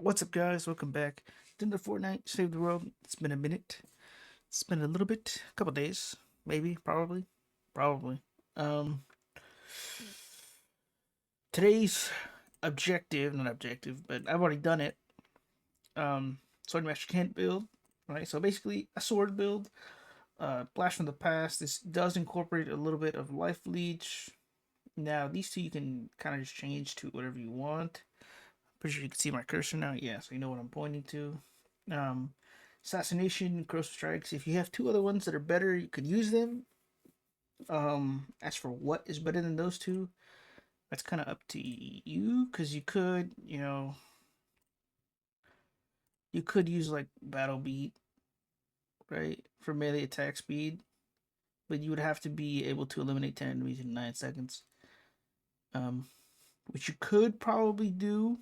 What's up, guys? Welcome back to the Fortnite Save the World. It's been a minute. It's been a little bit, a couple days, maybe, probably. Um, Today's objective, not objective, but I've already done it. Sword Master Kent build, right? So basically, a sword build. Blast from the past. This does incorporate a little bit of life leech. Now, these two you can kind of just change to whatever you want. Pretty sure you can see my cursor now. Yeah, so you know what I'm pointing to. Um, Assassination, Corrosive Strikes. If you have two other ones that are better, you could use them. As for what is better than those two, that's kind of up to you, because you could use like Battle Beat, right, for melee attack speed, but you would have to be able to eliminate 10 enemies in 9 seconds. Um, which you could probably do.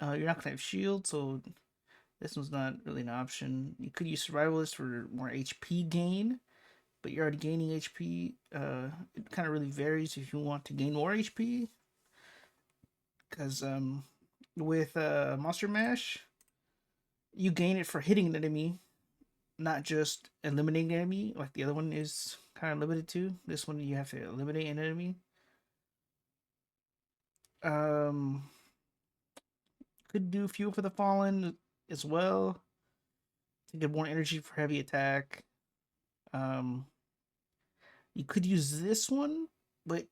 You're not gonna have shield, so this one's not really an option. You could use Survivalist for more HP gain, but you're already gaining HP. It kind of really varies if you want to gain more HP, because with Monster Mash, you gain it for hitting an enemy, not just eliminating an enemy, like the other one is kind of limited to. This one you have to eliminate an enemy. Um, could do Fuel for the Fallen as well to get more energy for heavy attack. Um, you could use this one, but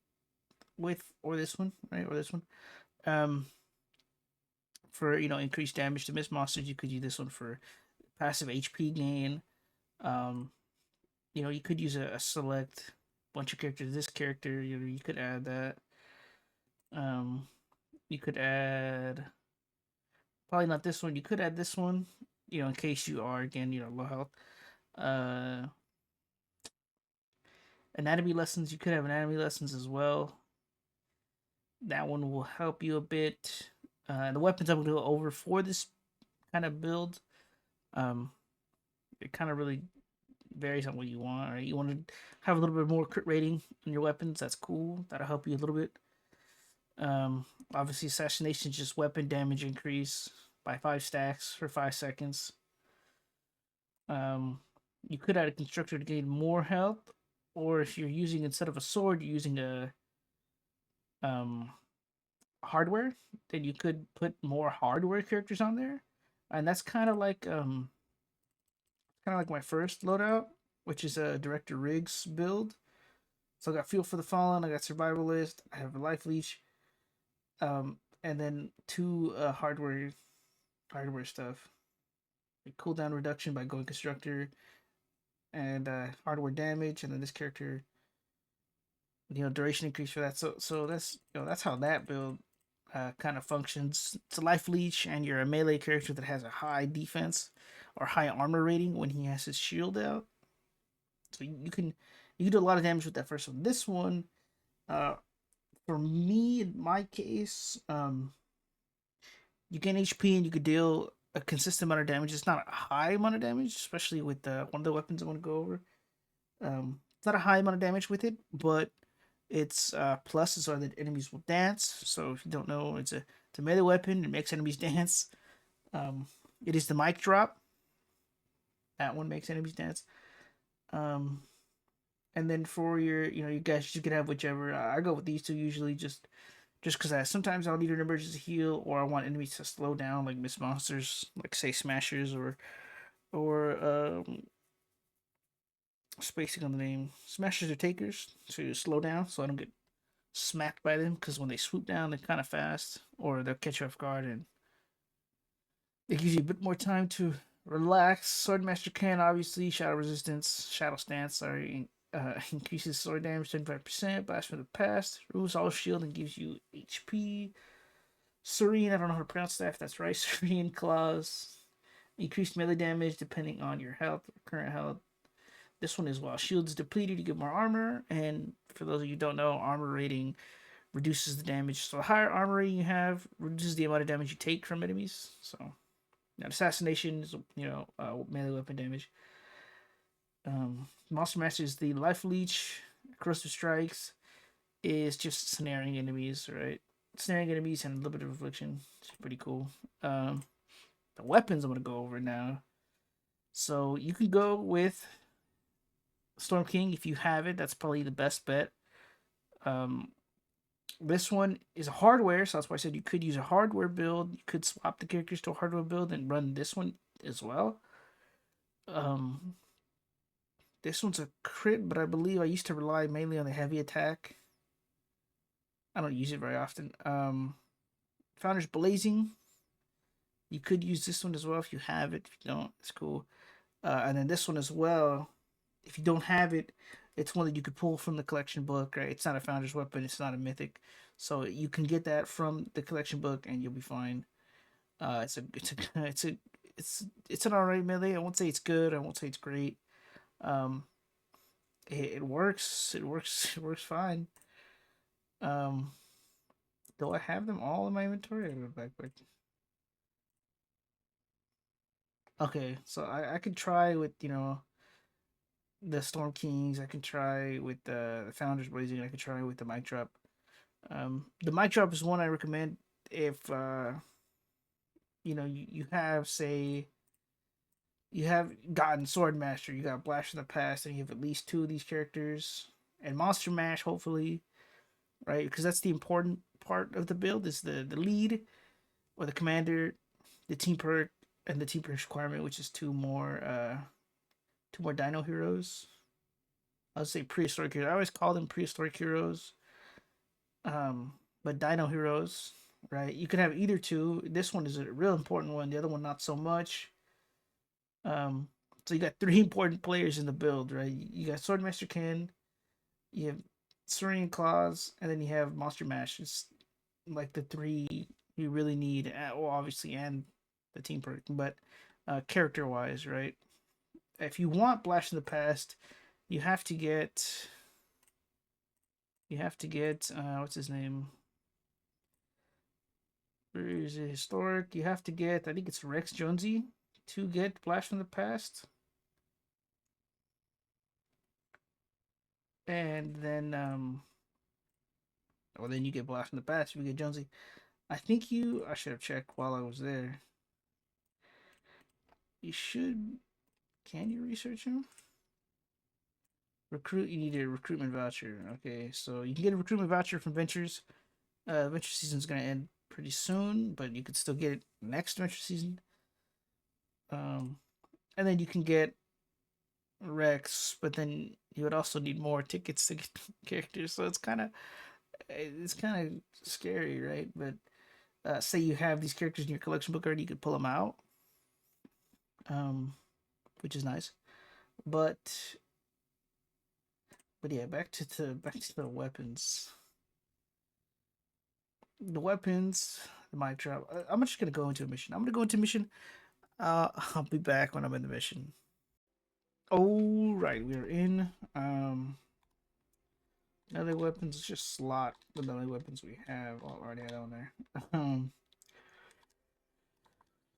or this one, right, or this one. Um, for increased damage to miss monsters, you could use this one for passive HP gain. Um, you could use a select bunch of characters. This character, you could add that. Um, you could add probably not this one. You could add this one, in case you are again, low health. Uh, Anatomy lessons. You could have anatomy lessons as well. That one will help you a bit. The weapons I'm going to go over for this kind of build, um, it kind of really varies on what you want. Right, you want to have a little bit more crit rating on your weapons. That's cool. That'll help you a little bit. Obviously, assassination is just weapon damage increase by 5 stacks for 5 seconds. Um, you could add a constructor to gain more health, or if you're using instead of a sword, you're using a um hardware, then you could put more hardware characters on there, and that's kind of like my first loadout, which is a Director Riggs build. So I got Fuel for the Fallen, I got Survivalist, I have a Life Leech, and then two hardware stuff. Like cooldown reduction by going Constructor, and hardware damage, and then this character, duration increase for that. So that's how that build kind of functions. It's a Life Leech, and you're a melee character that has a high defense or high armor rating when he has his shield out. So you can do a lot of damage with that first one. This one, uh, for me in my case, you gain HP and you could deal a consistent amount of damage. It's not a high amount of damage, especially with one of the weapons I want to go over. It's not a high amount of damage with it, but its pluses are that enemies will dance. So if you don't know, it's a melee weapon. It makes enemies dance. Um, it is the mic drop. That one makes enemies dance. Um, and then for your, you guys, you could have whichever. I go with these two usually, just because sometimes I'll need an emergency heal, or I want enemies to slow down, like miss monsters, like say smashers, or spacing on the name, smashers or takers, to slow down so I don't get smacked by them, because when they swoop down, they're kind of fast, or they'll catch you off guard, and it gives you a bit more time to relax. Swordmaster can obviously shadow stance. Sorry, increases sword damage 25%. Blast from the past, removes all shield and gives you HP. Serene, I don't know how to pronounce that. If that's right, Serene claws. Increased melee damage depending on your health, current health. This one is while shield is depleted, you get more armor. And for those of you who don't know, armor rating reduces the damage. So the higher armor rating you have reduces the amount of damage you take from enemies. So now assassination is melee weapon damage. Monster Master is the life leech. Corrosive strikes is just snaring enemies, right? snaring enemies and a little bit of affliction. It's pretty cool. The weapons I'm gonna go over now. So you can go with Storm King if you have it. That's probably the best bet. Um, this one is a hardware, so that's why I said you could use a hardware build. You could swap the characters to a hardware build and run this one as well. Um, this one's a crit, but I believe I used to rely mainly on the heavy attack. I don't use it very often. Founder's Blazing. You could use this one as well if you have it. If you don't, it's cool. And then this one as well. If you don't have it, it's one that you could pull from the collection book. Right? It's not a Founder's Weapon. It's not a mythic, so you can get that from the collection book and you'll be fine. It's an alright melee. I won't say it's good. I won't say it's great. Um, it works. It works. It works fine. Um, do I have them all in my inventory? I go back. Okay, so I could try with the Storm Kings. I can try with the Founders Blazing. I could try with the Mic Drop. The Mic Drop is one I recommend if you have, say, you have gotten Sword Master, you got Blast from the Past, and you have at least two of these characters, and Monster Mash, hopefully, right? Because that's the important part of the build is the lead or the commander, the team perk, and the team perk requirement, which is two more Dino heroes. I would say prehistoric heroes. I always call them prehistoric heroes, but Dino heroes, right? You can have either two. This one is a real important one. The other one not so much. Um, so you got three important players in the build, right? You got Swordmaster Ken, you have Saurian Claws, and then you have Monster Mash. It's like the three you really need. Well, obviously, and the team perk, but character wise, right? If you want Blast in the Past, you have to get. You have to get what's his name? Where is it? Historic. You have to get. I think it's Rex Jonesy to get Blast from the Past. And then well, then you get Blast from the Past. You get Jonesy. I should have checked while I was there. You should. Can you research him? Recruit. You need a recruitment voucher. Okay, so you can get a recruitment voucher from Ventures. Venture season's gonna end pretty soon, but you could still get it next Venture season. And then you can get Rex, but then you would also need more tickets to get characters. So it's kind of scary, right? But say you have these characters in your collection book already, you could pull them out, um, which is nice. But yeah, back to the weapons. The weapons, the mic drop. I'm just gonna go into a mission. I'm gonna go into a mission. I'll be back when I'm in the mission. All right, we are in. Melee weapons, just slot the melee weapons we have already had on there.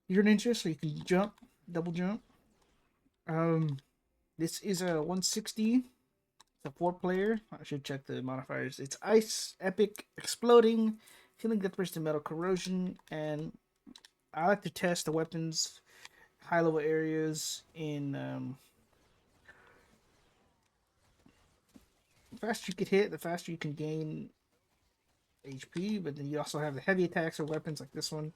You're an ninja, so you can jump, double jump. This is a 160. It's a 4-player. I should check the modifiers. It's ice, epic, exploding, healing death burst, and metal corrosion. And I like to test the weapons high level areas in the faster you get hit, the faster you can gain HP, but then you also have the heavy attacks or weapons like this one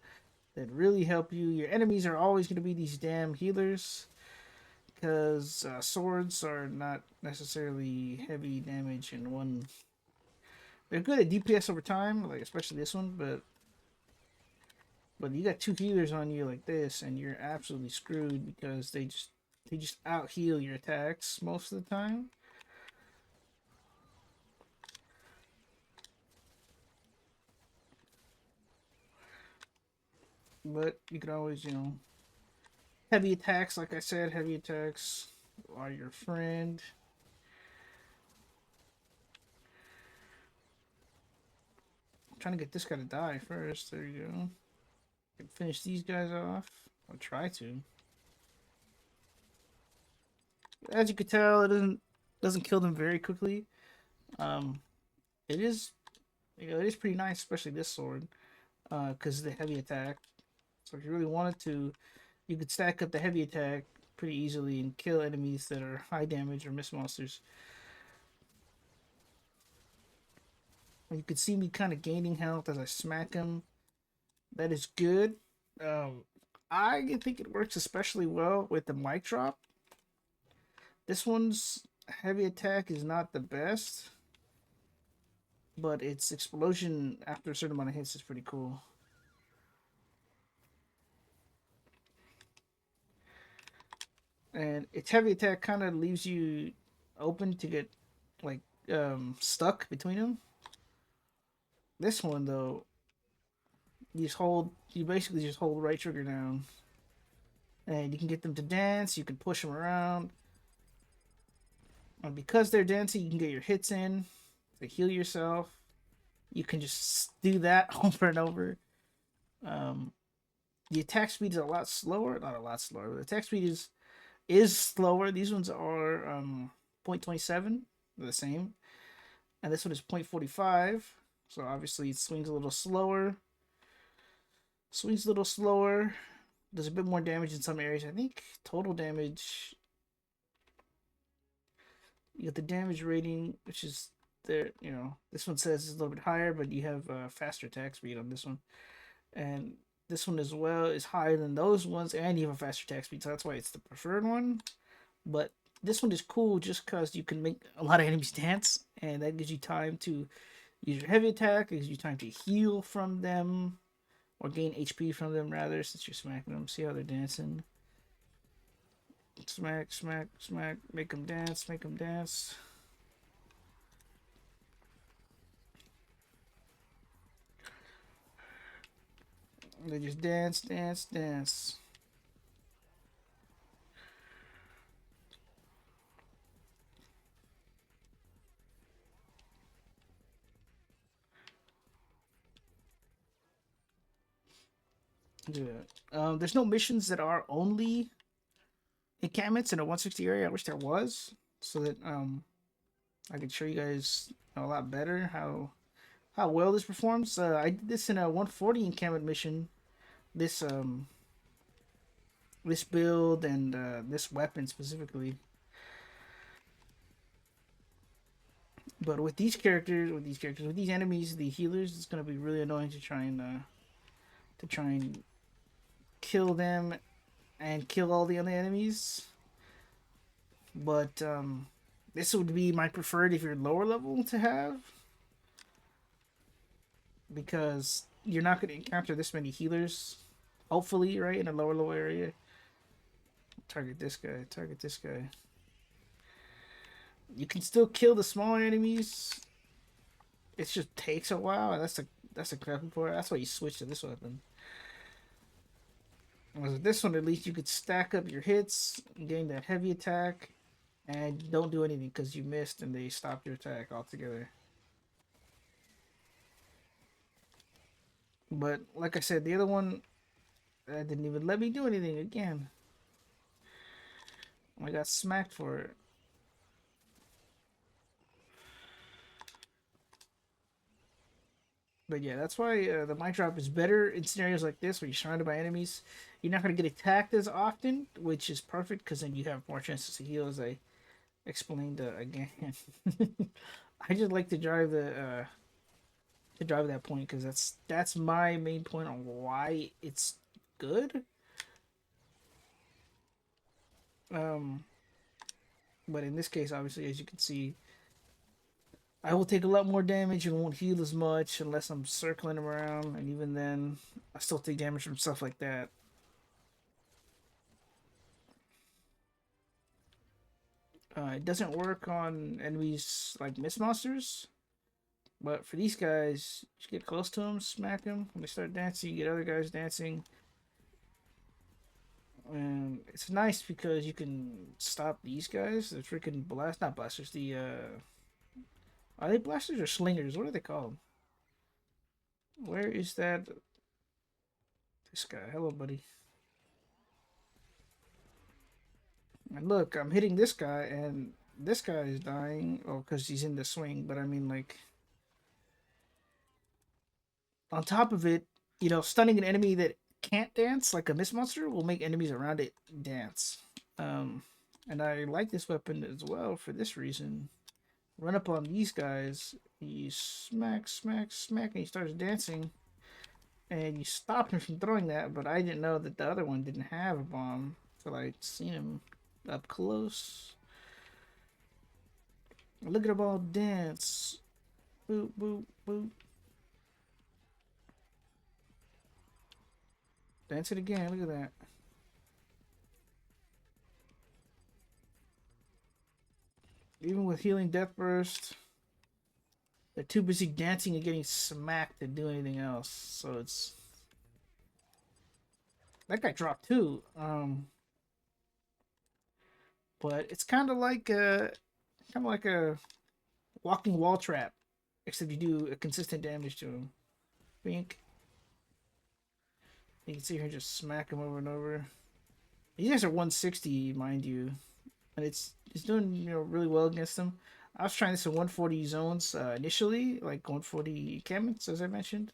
that really help you. Your enemies are always going to be these damn healers because swords are not necessarily heavy damage in one. They're good at DPS over time, like especially this one, but you got two healers on you like this, and you're absolutely screwed because they just out heal your attacks most of the time. But you can always, heavy attacks, like I said, heavy attacks are your friend. I'm trying to get this guy to die first. There you go. Finish these guys off. I'll try to. As you can tell, it doesn't kill them very quickly. Um, it is it is pretty nice, especially this sword, because the heavy attack. So if you really wanted to, you could stack up the heavy attack pretty easily and kill enemies that are high damage or miss monsters. You could see me kind of gaining health as I smack him. That is good. Um, I think it works especially well with the mic drop. This one's heavy attack is not the best, but its explosion after a certain amount of hits is pretty cool. And its heavy attack kind of leaves you open to get like stuck between them. This one though, you basically just hold right trigger down, and you can get them to dance. You can push them around, and because they're dancing, you can get your hits in to heal yourself. You can just do that over and over. Um, the attack speed is a lot slower, not a lot slower, but the attack speed is slower. These ones are 0.27, the same, and this one is 0.45. So obviously it swings a little slower. Swings a little slower. Does a bit more damage in some areas. I think total damage. You get the damage rating, which is there. This one says it's a little bit higher, but you have faster attack speed on this one, and this one as well is higher than those ones, and you have a faster attack speed. So that's why it's the preferred one. But this one is cool just because you can make a lot of enemies dance, and that gives you time to use your heavy attack. It gives you time to heal from them, or gain HP from them rather, since you're smacking them. See how they're dancing? Smack, smack, smack. Make them dance, make them dance. They just dance, dance, dance. Yeah. There's no missions that are only encampments in a 160 area. I wish there was, so that I could show you guys a lot better how well this performs. I did this in a 140 encampment mission. This this build and this weapon specifically. But with these enemies, the healers, it's gonna be really annoying to try and kill them and kill all the other enemies. But this would be my preferred if you're lower level to have, because you're not going to encounter this many healers. Hopefully, right, in a lower area. Target this guy. Target this guy. You can still kill the smaller enemies. It just takes a while, and that's the crappy part. That's why you switch to this weapon. With this one, at least you could stack up your hits, gain that heavy attack, and don't do anything because you missed and they stopped your attack altogether. But like I said, the other one didn't even let me do anything again. I got smacked for it. But yeah, that's why the mic drop is better in scenarios like this where you're surrounded by enemies. You're not going to get attacked as often, which is perfect because then you have more chances to heal, as I explained again. I just like to drive that point because that's my main point on why it's good. Um, but in this case, obviously, as you can see, I will take a lot more damage and won't heal as much unless I'm circling around, and even then, I still take damage from stuff like that. It doesn't work on enemies like Mist Monsters, but for these guys, just get close to them, smack them. When they start dancing, you get other guys dancing. And it's nice because you can stop these guys. The freaking not blasters. Are they blasters or slingers? What are they called? Where is that? This guy. Hello, buddy. And look, I'm hitting this guy, and this guy is dying. Oh, because he's in the swing. But I mean, like, on top of it, stunning an enemy that can't dance, like a mist monster, will make enemies around it dance. Um, and I like this weapon as well for this reason. Run up on these guys, you smack, smack, smack, and he starts dancing, and you stop him from throwing that. But I didn't know that the other one didn't have a bomb until I seen him up close. Look at them all dance. Boop, boop, boop. Dance it again. Look at that. Even with healing death burst, they're too busy dancing and getting smacked to do anything else. So it's that guy dropped too. But it's kind of like a walking wall trap, except you do a consistent damage to him. Bink. You can see her just smack him over and over. These guys are 160, mind you, and it's doing really well against them. I was trying this in 140 zones initially, like 140 encampments, as I mentioned,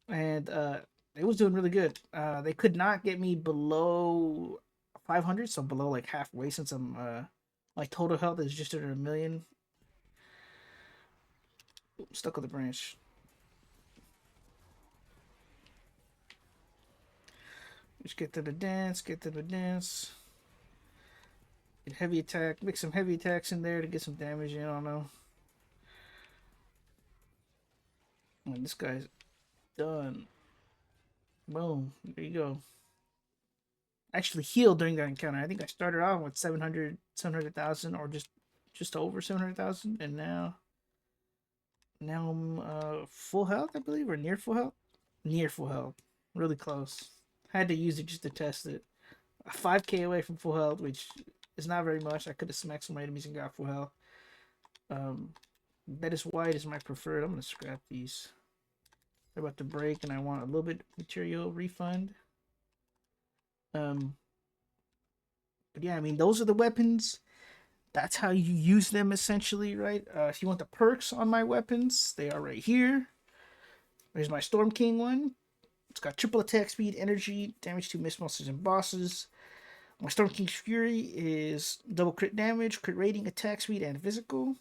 and it was doing really good. They could not get me below 500, so below like halfway, since my total health is just under a million. Ooh, stuck with the branch. Just get to the dance, get to the dance. Get heavy attack, mix some heavy attacks in there to get some damage in. I don't know. And this guy's done. Boom. There you go. Actually healed during that encounter. I think I started off with 700,000, or just over 700,000, and now I'm full health, I believe, or near full health. Near full health. Really close. Had to use it just to test it. 5k away from full health, which is not very much. I could have smacked some enemies and got full health. That is wide is my preferred. I'm gonna scrap these. They're about to break, and I want a little bit material refund. But yeah, I mean, those are the weapons. That's how you use them essentially, right? If you want the perks on my weapons, they are right here. There's my Storm King one. It's got triple attack speed, energy, damage to mist monsters and bosses. My Storm King's Fury is double crit damage, crit rating, attack speed, and physical.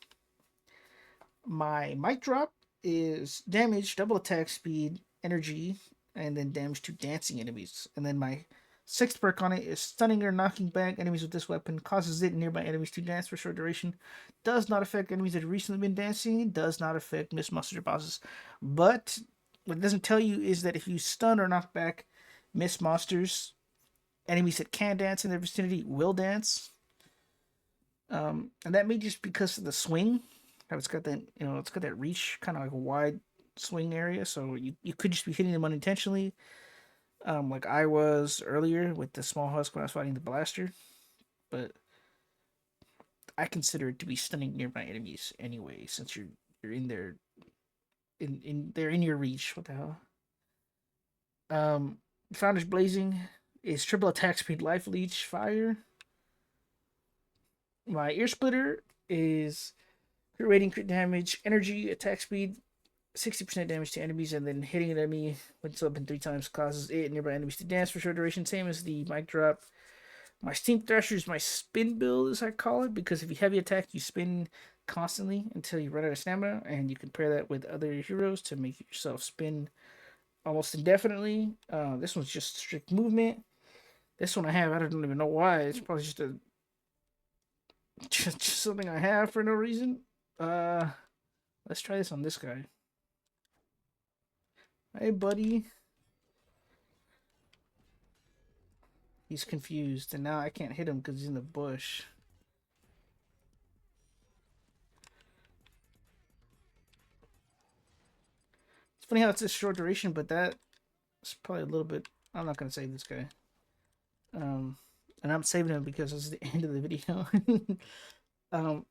My Mic Drop is damage, double attack speed, energy, and then damage to dancing enemies. And then my sixth perk on it is stunning or knocking back enemies with this weapon, causes it and nearby enemies to dance for a short duration. Does not affect enemies that have recently been dancing, does not affect mist monsters or bosses. But what it doesn't tell you is that if you stun or knock back mist monsters, enemies that can dance in their vicinity will dance. And that may just because of the swing. How it's got that, it's got that reach, kind of like a wide swing area. So you could just be hitting them unintentionally, like I was earlier with the small husk when I was fighting the blaster. But I consider it to be stunning nearby enemies anyway, since you're in there, they're in your reach. What the hell? Founder's Blazing is triple attack speed, life leech, fire. My Ear Splitter is crit rating, crit damage, energy, attack speed, 60% damage to enemies, and then hitting an enemy when it's open 3 times causes it and nearby enemies to dance for a short duration. Same as the Mic Drop. My Steam Thrasher is my spin build, as I call it, because if you heavy attack, you spin constantly until you run out of stamina, and you can pair that with other heroes to make yourself spin almost indefinitely. This one's just strict movement. This one I have, I don't even know why. It's probably just just something I have for no reason. Let's try this on this guy. Hey, buddy. He's confused, and now I can't hit him because he's in the bush. It's funny how it's a short duration, but that's probably a little bit. I'm not gonna save this guy. And I'm saving him because it's the end of the video. um,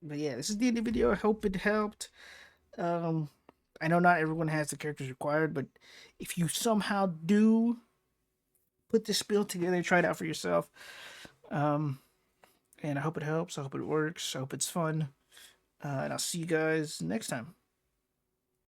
but yeah, this is the end of the video. I hope it helped. I know not everyone has the characters required, but if you somehow do put this build together, try it out for yourself. And I hope it helps. I hope it works. I hope it's fun. And I'll see you guys next time.